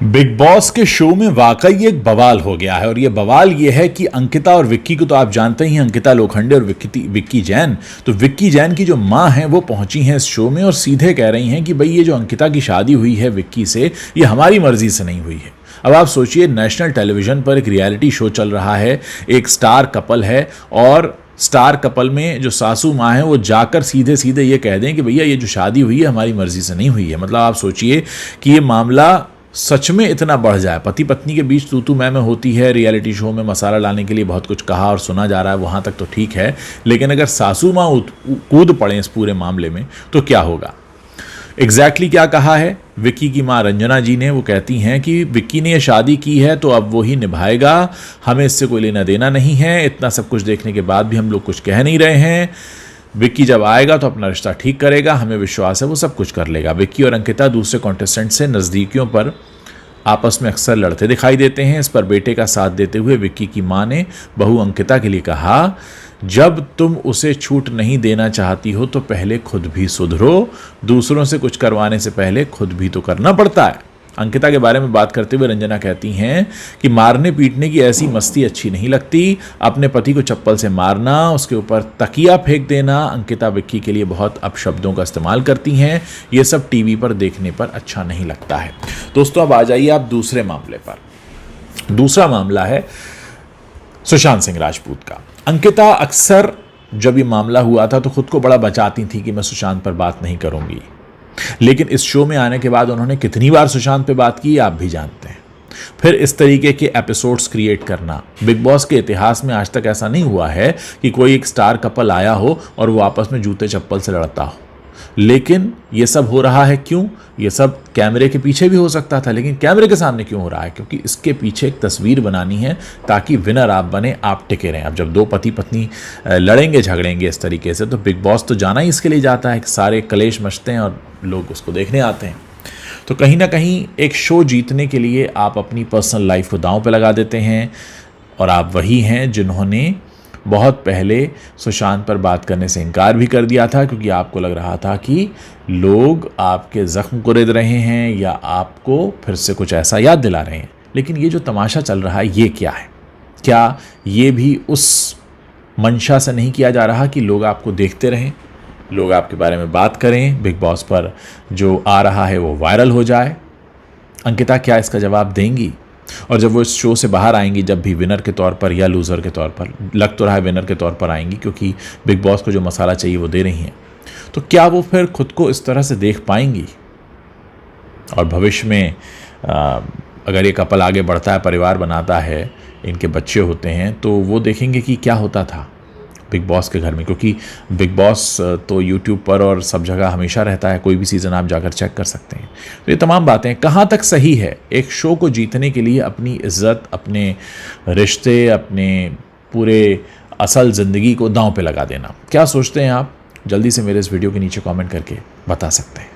Big boss के show में वाकई एक बवाल हो गया है और ये बवाल ये है कि अंकिता और विक्की को तो आप जानते ही हैं, अंकिता लोखंडे और विक्की जैन। तो विक्की जैन की जो मां हैं वो पहुंची हैं इस शो में और सीधे कह रही हैं कि भाई ये जो अंकिता की शादी हुई है विक्की से, ये हमारी मर्जी से नहीं हुई है। अब आप सोचिए, नेशनल टेलीविजन पर एक रियलिटी शो चल रहा है, एक स्टार कपल है और स्टार कपल में जो सासू माँ है वो जाकर सीधे सीधे ये कह दें कि भैया ये जो शादी हुई है हमारी मर्जी से नहीं हुई है। मतलब आप सोचिए कि ये मामला सच में इतना बढ़ जाए। पति पत्नी के बीच तू मैं होती है, रियलिटी शो में मसाला लाने के लिए बहुत कुछ कहा और सुना जा रहा है, वहाँ तक तो ठीक है, लेकिन अगर सासू माँ कूद पड़े इस पूरे मामले में तो क्या होगा। एग्जैक्टली क्या कहा है विक्की की मां रंजना जी ने, वो कहती हैं कि विक्की ने ये शादी की है तो अब वो ही निभाएगा, हमें इससे कोई लेना देना नहीं है। इतना सब कुछ देखने के बाद भी हम लोग कुछ कह नहीं रहे हैं। विक्की जब आएगा तो अपना रिश्ता ठीक करेगा, हमें विश्वास है वो सब कुछ कर लेगा। विक्की और अंकिता दूसरे कॉन्टेस्टेंट से नज़दीकियों पर आपस में अक्सर लड़ते दिखाई देते हैं। इस पर बेटे का साथ देते हुए विक्की की मां ने बहू अंकिता के लिए कहा, जब तुम उसे छूट नहीं देना चाहती हो तो पहले खुद भी सुधरो, दूसरों से कुछ करवाने से पहले खुद भी तो करना पड़ता है। अंकिता के बारे में बात करते हुए रंजना कहती हैं कि मारने पीटने की ऐसी मस्ती अच्छी नहीं लगती, अपने पति को चप्पल से मारना, उसके ऊपर तकिया फेंक देना, अंकिता विक्की के लिए बहुत अपशब्दों का इस्तेमाल करती हैं, ये सब टीवी पर देखने पर अच्छा नहीं लगता है। दोस्तों अब आ जाइए आप दूसरे मामले पर। दूसरा मामला है सुशांत सिंह राजपूत का। अंकिता अक्सर जब ये मामला हुआ था तो खुद को बड़ा बचाती थी कि मैं सुशांत पर बात नहीं करूंगी, लेकिन इस शो में आने के बाद उन्होंने कितनी बार सुशांत पे बात की आप भी जानते हैं। फिर इस तरीके के एपिसोड्स क्रिएट करना, बिग बॉस के इतिहास में आज तक ऐसा नहीं हुआ है कि कोई एक स्टार कपल आया हो और वो आपस में जूते चप्पल से लड़ता हो। लेकिन ये सब हो रहा है क्यों? ये सब कैमरे के पीछे भी हो सकता था, लेकिन कैमरे के सामने क्यों हो रहा है? क्योंकि इसके पीछे एक तस्वीर बनानी है ताकि विनर आप बने, आप टिके रहें। अब जब दो पति पत्नी लड़ेंगे झगड़ेंगे इस तरीके से तो बिग बॉस तो जाना ही इसके लिए जाता है, सारे कलेश मचते हैं और लोग उसको देखने आते हैं। तो कहीं ना कहीं एक शो जीतने के लिए आप अपनी पर्सनल लाइफ को दांव पे लगा देते हैं और आप वही हैं जिन्होंने बहुत पहले सुशांत पर बात करने से इनकार भी कर दिया था, क्योंकि आपको लग रहा था कि लोग आपके ज़ख्म को रिद रहे हैं या आपको फिर से कुछ ऐसा याद दिला रहे हैं। लेकिन ये जो तमाशा चल रहा है ये क्या है? क्या ये भी उस मंशा से नहीं किया जा रहा कि लोग आपको देखते रहें, लोग आपके बारे में बात करें, बिग बॉस पर जो आ रहा है वो वायरल हो जाए? अंकिता क्या इसका जवाब देंगी? और जब वो इस शो से बाहर आएंगी, जब भी विनर के तौर पर या लूज़र के तौर पर, लग तो रहा है विनर के तौर पर आएंगी क्योंकि बिग बॉस को जो मसाला चाहिए वो दे रही हैं, तो क्या वो फिर खुद को इस तरह से देख पाएंगी? और भविष्य में अगर ये कपल आगे बढ़ता है, परिवार बनाता है, इनके बच्चे होते हैं, तो वो देखेंगे कि क्या होता था बिग बॉस के घर में। क्योंकि बिग बॉस तो यूट्यूब पर और सब जगह हमेशा रहता है, कोई भी सीज़न आप जाकर चेक कर सकते हैं। तो ये तमाम बातें कहाँ तक सही है एक शो को जीतने के लिए अपनी इज्जत, अपने रिश्ते, अपने पूरे असल ज़िंदगी को दांव पे लगा देना? क्या सोचते हैं आप? जल्दी से मेरे इस वीडियो के नीचे कमेंट करके बता सकते हैं।